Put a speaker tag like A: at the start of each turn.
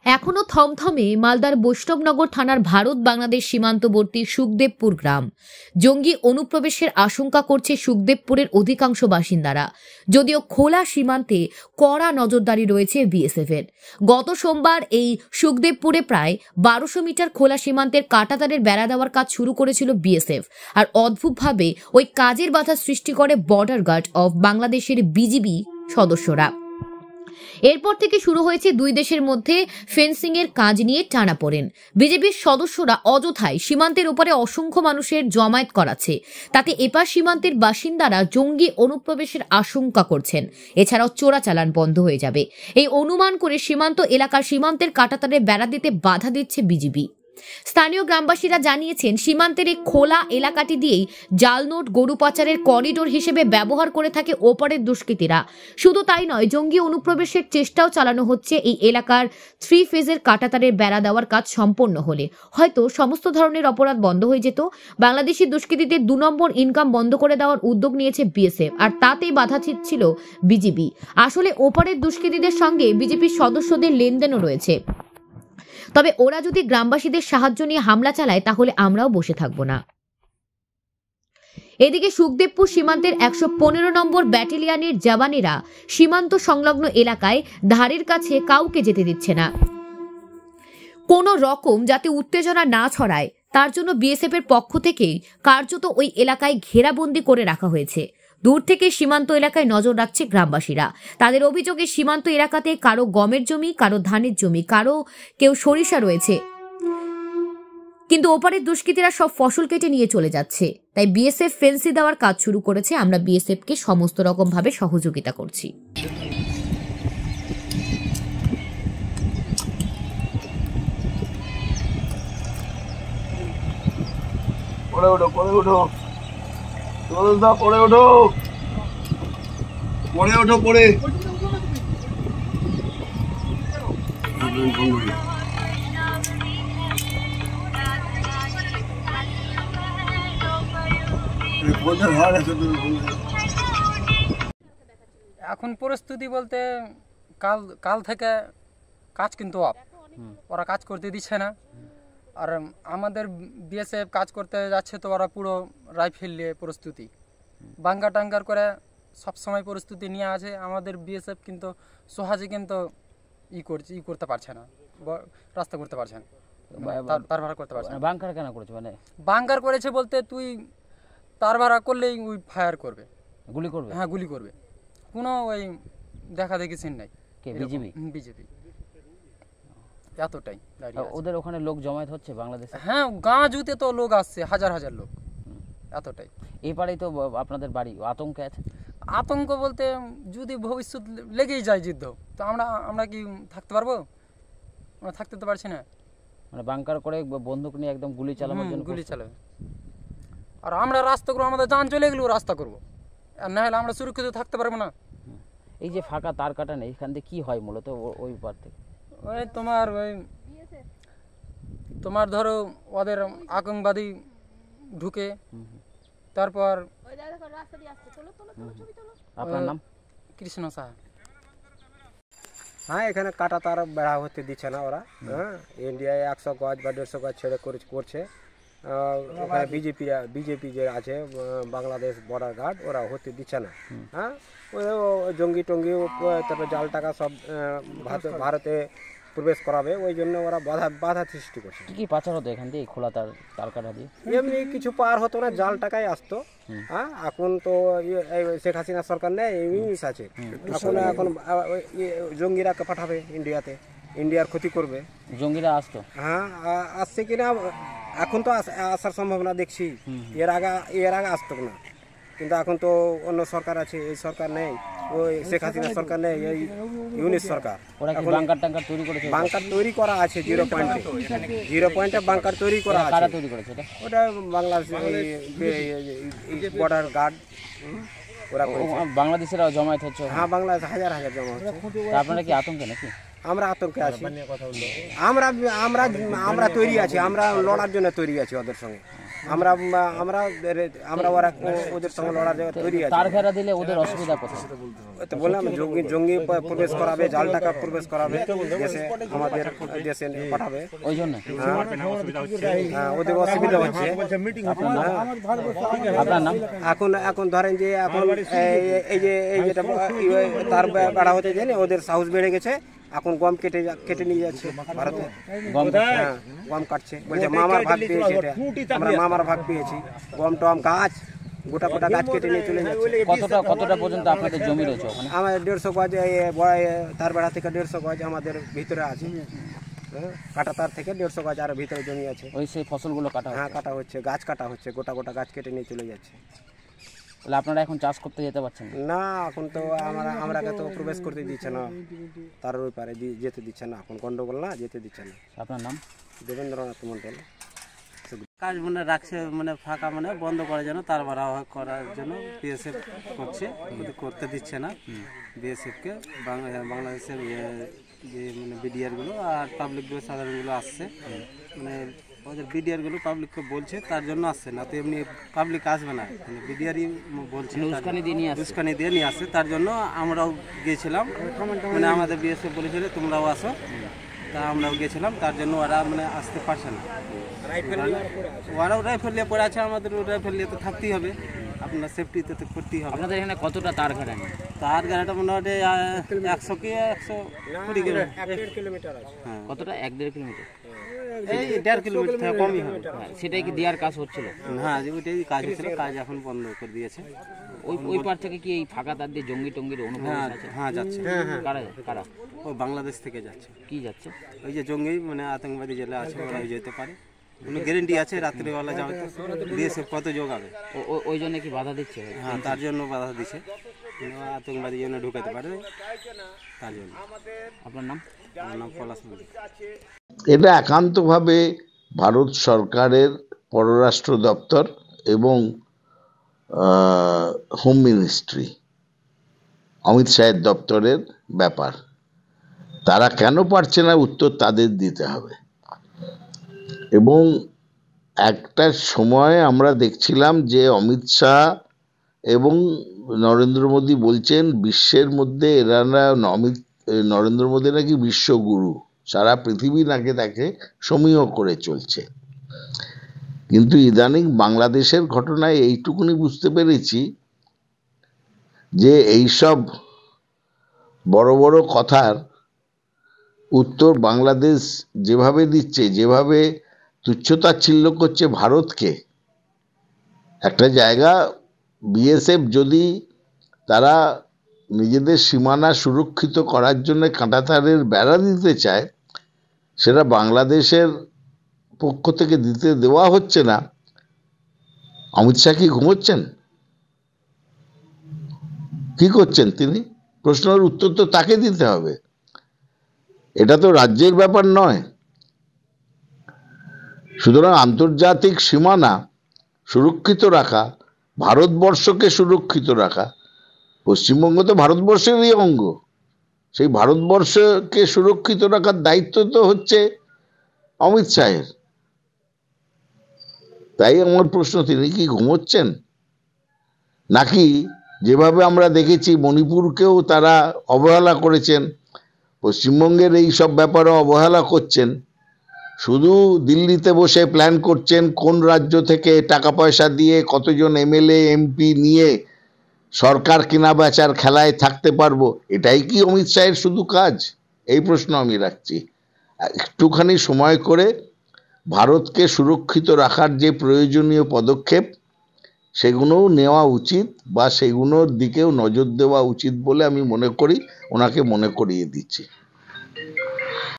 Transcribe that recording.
A: এখনো থমথমে মালদার বৈষ্ণবনগর থানার ভারত বাংলাদেশ সীমান্তবর্তী সুখদেবপুর গ্রাম। জঙ্গি অনুপ্রবেশের আশঙ্কা করছে সুখদেবপুরের অধিকাংশ বাসিন্দারা। যদিও খোলা সীমান্তে কড়া নজরদারি রয়েছে বিএসএফের। গত সোমবার এই সুখদেবপুরে প্রায় 1200 মিটার খোলা সীমান্তের কাঁটাতারের বেড়া দেওয়ার কাজ শুরু করেছিল বিএসএফ। আর অদ্ভুতভাবে ওই কাজের বাধা সৃষ্টি করে বর্ডার গার্ড অফ বাংলাদেশের বিজিবি সদস্যরা। এরপর থেকে শুরু হয়েছে দুই দেশের মধ্যে ফেন্সিং এর কাজ নিয়ে টানাপোড়েন। বিজেপির সদস্যরা অযথায় সীমান্তের উপরে অসংখ্য মানুষের জমায়েত করাচ্ছে। তাতে এপার সীমান্তের বাসিন্দারা জঙ্গি অনুপ্রবেশের আশঙ্কা করছেন। এছাড়াও চোরাচালান বন্ধ হয়ে যাবে এই অনুমান করে সীমান্ত এলাকার সীমান্তের কাঁটাতারে বেড়া দিতে বাধা দিচ্ছে বিজিবি। স্থানীয় গ্রামবাসীরা জানিয়েছেন, সীমান্তের এই খোলা এলাকাটি দিয়েই জাল নোট, গরু পাচারের করিডোর হিসেবে ব্যবহার করে থাকে ওপারের দুষ্কৃতীরা। শুধু তাই নয়, জঙ্গি অনুপ্রবেশের চেষ্টাও চালানো হচ্ছে। এই এলাকার 3 ফেজের কাঁটাতারের বেড়া দেওয়ার কাজ সম্পন্ন হলে হয়তো সমস্ত ধরনের অপরাধ বন্ধ হয়ে যেত। বাংলাদেশি দুষ্কৃতীদের 2 নম্বর ইনকাম বন্ধ করে দেওয়ার উদ্যোগ নিয়েছে বিএসএফ, আর তাতেই বাধা দিচ্ছিল বিজিবি। আসলে ওপারের দুষ্কৃতীদের সঙ্গে বিজেপির সদস্যদের লেনদেনও রয়েছে। তবে ওরা যদি গ্রামবাসীদের সাহায্য নিয়ে হামলা চালায় তাহলে আমরাও বসে থাকব না। এদিকে সুখদেবপুর সীমান্তের 115 নম্বর ব্যাটালিয়নের জওয়ানেরা সীমান্ত সংলগ্ন এলাকায় ধারের কাছে কাউকে যেতে দিচ্ছে না। কোনো রকম যাতে উত্তেজনা না ছড়ায় তার জন্য বিএসএফ এর পক্ষ থেকেই কার্যত ওই এলাকায় ঘেরাবন্দি করে রাখা হয়েছে। দূর থেকে সীমান্ত এলাকায় নজর রাখছে গ্রামবাসীরা। তাদের অভিযোগে সীমান্ত এলাকাতে কারো গমের জমি, কারো ধানের জমি, কেউ সরিষা রয়েছে, কিন্তু ওপারের দুষ্কৃতীরা সব ফসল কেটে নিয়ে চলে যাচ্ছে। তাই বিএসএফ ফেন্সি দেওয়ার কাজ শুরু করেছে। আমরা বিএসএফ কে সমস্ত রকম ভাবে সহযোগিতা করছি।
B: এখন পরিস্থিতি বলতে কাল থেকে কাজ কিন্তু ওরা কাজ করতে দিচ্ছে না। আর আমাদের বিএসএফ কাজ করতে যাচ্ছে তো ওরা পুরো রাইফেল নিয়ে প্রস্তুতি, বাঙ্গার টাঙ্গার করে সবসময় প্রস্তুতি নিয়ে আছে। আমাদের বিএসএফ কিন্তু সহজে কিন্তু করতে পারছে না, রাস্তা করতে পারছে না, তার ভাড়া করতে পারছে না।
C: বাঙ্কার কেন করেছে? মানে
B: বাঙ্কার করেছে বলতে তুই তার ভাড়া করলেই ওই ফায়ার করবে,
C: গুলি করবে।
B: হ্যাঁ, গুলি করবে। কোনো ওই দেখা দেখি সিন নাই। বিজেপি এতটাই।
C: ওদের ওখানে লোক জমায়েত হচ্ছে বাংলাদেশে?
B: হ্যাঁ, গাঁ জুতে তো লোক আসছে, হাজার হাজার লোক। এতটাই।
C: এপারেই তো আপনাদের বাড়ি, আতঙ্কে আছে?
B: আতঙ্ক বলতে যদি ভবিষ্যৎ লেগেই যায় যুদ্ধ, তো আমরা কি থাকতে পারবো? আমরা থাকতে তো পারছি না।
C: মানে বাঙ্কার করে বন্দুক নিয়ে একদম গুলি চালানোর জন্য
B: গুলি চালাবে। আর আমরা রাস্তা করবো, আমাদের যান চলে গেলেও রাস্তা করবো, আর না হলে আমরা সুরক্ষিত থাকতে পারবো না।
C: এই যে ফাঁকা তার কাটা নেই, এখান থেকে কি হয় মূলত? ওই পার থেকে
B: তোমার ধরো ওদের আতঙ্কবাদী ঢুকে, তারপর
C: আপনার নাম?
B: কৃষ্ণ সাহা।
D: হ্যাঁ, এখানে কাটা তার বেড়া হতে দিচ্ছে না ওরা। হ্যাঁ, ইন্ডিয়ায় 100 গজ বা 150 গজ ছেড়ে করছে। ওখানে বিজেপি যে আছে, বাংলাদেশ বর্ডার গার্ড, ওরা হতে দিচ্ছে না। হ্যাঁ, জঙ্গি টঙ্গি, তারপরে জাল টাকা সব ভারতে প্রবেশ করাবে, ওই জন্য ওরা বাধা সৃষ্টি করছে।
C: কি পাচার হতো এখান দিয়ে খোলা তার কাটা দিয়ে?
D: এমনি কিছু পার হতো না, জাল টাকাই আসতো। হ্যাঁ, এখন তো শেখ হাসিনা সরকার নেই, ইংলিশ আছে। এখন জঙ্গিরা পাঠাবে ইন্ডিয়াতে, ইন্ডিয়ার ক্ষতি করবে।
C: জঙ্গিরা আসতো?
D: হ্যাঁ, আসছে কিনা এখন তো আসার সম্ভাবনা দেখছি। এর আগে আসতো না, কিন্তু এখন তো অন্য সরকার আছে, এই সরকার নেই, ওই শেখ হাসিনা সরকার নেই, এই ইউনিট সরকার।
C: বাঙ্কার টাঙ্কার তৈরি করেছে?
D: বাঙ্কার তৈরি করা আছে 0 পয়েন্টে বাঙ্কার তৈরি করা আছে।
C: কারা তৈরি করেছে
D: ওটা বাংলাদেশ বর্ডার গার্ড, ওরা
C: বাংলাদেশের জমায়েত হচ্ছে?
D: হ্যাঁ, বাংলাদেশ হাজার হাজার জমা হচ্ছে।
C: আপনারা কি আতঙ্কে নাকি?
D: আমরা আতঙ্কে আছি। আমরা তৈরি আছি, আমরা লড়ার জন্য তৈরি আছি ওদের সঙ্গে। আমরা আমরা আমরা ওরা ওদের সঙ্গে লড়ার জন্য তৈরি আছি।
C: তার ঘেরা দিলে ওদের অসুবিধা কোথায়?
D: ওই তো বললাম জঙ্গি জঙ্গি প্রবেশ করাবে, জাল টাকা প্রবেশ করাবে দেশে, আমাদের দেশে পাঠাবে,
C: ওই জন্য
D: হ্যাঁ ওদের অসুবিধা হচ্ছে।
C: আপনার নাম?
D: এখন এখন ধরেন যে এখন এই যে যেটা তার বেড়া হতে যায় না, ওদের সাহস বেড়ে গেছে, এখন গম কেটে নিয়ে যাচ্ছে ভারতে,
C: গম
D: হ্যাঁ গম কাটছে, বলছে মামার ভাগ পেয়েছে, এটা আমরা মামার ভাগ পেয়েছি, গম টম গাছ গোটা গোটা গাছ কেটে নিয়ে চলে যাচ্ছে।
C: কতটা পর্যন্ত আপনাদের জমি রয়েছে ওখানে?
D: আমাদের 150 গজ তার বেড়া থেকে 150 গজ আমাদের ভিতরে আছে, কাটা তার থেকে 150 গজ আর ভিতরে জমি আছে।
C: ওই সেই ফসলগুলো কাটা
D: হ্যাঁ কাটা হচ্ছে, গাছ কাটা হচ্ছে, গোটা গোটা গাছ কেটে নিয়ে চলে যাচ্ছে।
C: তাহলে আপনারা এখন চাষ করতে যেতে পারছেন না?
D: না এখন তো আমরাকে তো প্রবেশ করতে দিচ্ছে না, তার ওই পারে যেতে দিচ্ছে না, এখন গন্ডগোল না, যেতে দিচ্ছে না।
C: আপনার নাম?
D: দেবেন্দ্রনাথ মন্ডল।
E: কাজ মানে রাখছে, মানে ফাঁকা মানে বন্ধ করার জন্য, তার বাড়া করার জন্য বিএসএফ করছে, করতে দিচ্ছে না। বিএসএফকে বাংলাদেশের যে মানে বিডিআরগুলো আর পাবলিকগুলো সাধারণগুলো আসছে, মানে ওদের বিডিআরগুলো পাবলিককে বলছে, তার জন্য আসছে না, তো এমনি পাবলিক আসবে না, মানে বিডিআরই বলছে
C: উস্কানি দিয়ে নিয়ে আসছে।
E: উস্কানি দিয়ে নিয়ে আসছে, তার জন্য আমরাও গিয়েছিলাম, মানে আমাদের বিএসএফ বলেছিল তোমরাও আসো, তা আমরাও গেছিলাম, তার জন্য ওরা মানে আসতে পারছে না। ওরাও রাইফেল নিয়ে পড়ে আছে, আমাদের রাইফেল নিয়ে তো থাকতেই হবে, আপনার সেফটিতে তো করতেই হবে।
C: আপনাদের এখানে কতটা তার ঘেরা নেই?
E: তার গাড়িটা মোটামুটি 100 কি 120
D: কিলোমিটার আছে।
E: হ্যাঁ
C: কতটা? 1-1.5 কিলোমিটার?
E: এই 1.5 কিলোমিটার থেকে কমই হবে।
C: হ্যাঁ, সেটাই কি দেওয়ার কাজ হচ্ছিল?
E: হ্যাঁ যে ওইটাই কাজ হচ্ছিল, কাজ এখন বন্ধ করে দিয়েছে।
C: ওই পার থেকে কি এই ফাঁকা তার দিয়ে জঙ্গি টঙ্গির অনুপ্রবেশ
E: হ্যাঁ
C: আছে?
E: হ্যাঁ যাচ্ছে,
C: কারা
E: ওই বাংলাদেশ থেকে যাচ্ছে,
C: কি যাচ্ছে?
E: ওই যে জঙ্গি মানে আতঙ্কবাদী জেলা আছে, ওরা যেতে পারে, কোনো গ্যারেন্টি আছে, রাত্রিবেলা যাবে তো বিএসএফ কত যোগাবে,
C: ওই জন্য কি বাধা দিচ্ছে?
E: হ্যাঁ তার জন্য বাধা দিছে, আতঙ্কবাদী জন্য ঢুকাতে পারে, তার জন্য।
C: আপনার নাম?
E: আমার নাম পলাশ মল্লিক।
F: এটা একান্তভাবে ভারত সরকারের পররাষ্ট্র দপ্তর এবং হোম মিনিস্ট্রি, অমিত শাহের দপ্তরের ব্যাপার। তারা কেন পারছে না উত্তর তাদের দিতে হবে। এবং একটা সময় আমরা দেখছিলাম যে অমিত শাহ এবং নরেন্দ্র মোদী বলছেন বিশ্বের মধ্যে নরেন্দ্র মোদী নাকি বিশ্বগুরু, সারা পৃথিবী নাকি তাকে সমীহ করে চলছে। কিন্তু ইদানিং বাংলাদেশের ঘটনায় এইটুকুনি বুঝতে পেরেছি যে এইসব বড় বড় কথার উত্তর বাংলাদেশ যেভাবে দিচ্ছে, যেভাবে তুচ্ছতাচ্ছিল্য করছে ভারতকে, একটা জায়গা বিএসএফ যদি তারা নিজেদের সীমানা সুরক্ষিত করার জন্য কাঁটাতারের বেড়া দিতে চায়, সেটা বাংলাদেশের পক্ষ থেকে দিতে দেওয়া হচ্ছে না। অমিত শাহ কি ঘুমোচ্ছেন? কি করছেন তিনি? প্রশ্নের উত্তর তো তাকে দিতে হবে। এটা তো রাজ্যের ব্যাপার নয়। সুতরাং আন্তর্জাতিক সীমানা সুরক্ষিত রাখা, ভারতবর্ষকে সুরক্ষিত রাখা, পশ্চিমবঙ্গ তো ভারতবর্ষেরই অঙ্গ, সেই ভারতবর্ষকে সুরক্ষিত রাখার দায়িত্ব তো হচ্ছে অমিত শাহের। তাই আমার প্রশ্ন, তিনি কি ঘুমোচ্ছেন? নাকি যেভাবে আমরা দেখেছি মণিপুরকেও তারা অবহেলা করেছেন, পশ্চিমবঙ্গের এই সব ব্যাপারে অবহেলা করছেন, শুধু দিল্লিতে বসে প্ল্যান করছেন কোন রাজ্য থেকে টাকা পয়সা দিয়ে কতজন এমএলএ এমপি নিয়ে সরকার কেনা বেচার খেলায় থাকতে পারবো, এটাই কি অমিত শাহের শুধু কাজ? এই প্রশ্ন আমি রাখছি। একটুখানি সময় করে ভারতকে সুরক্ষিত রাখার যে প্রয়োজনীয় পদক্ষেপ, সেগুলোও নেওয়া উচিত, বা সেগুলোর দিকেও নজর দেওয়া উচিত বলে আমি মনে করি, ওনাকে মনে করিয়ে দিচ্ছি।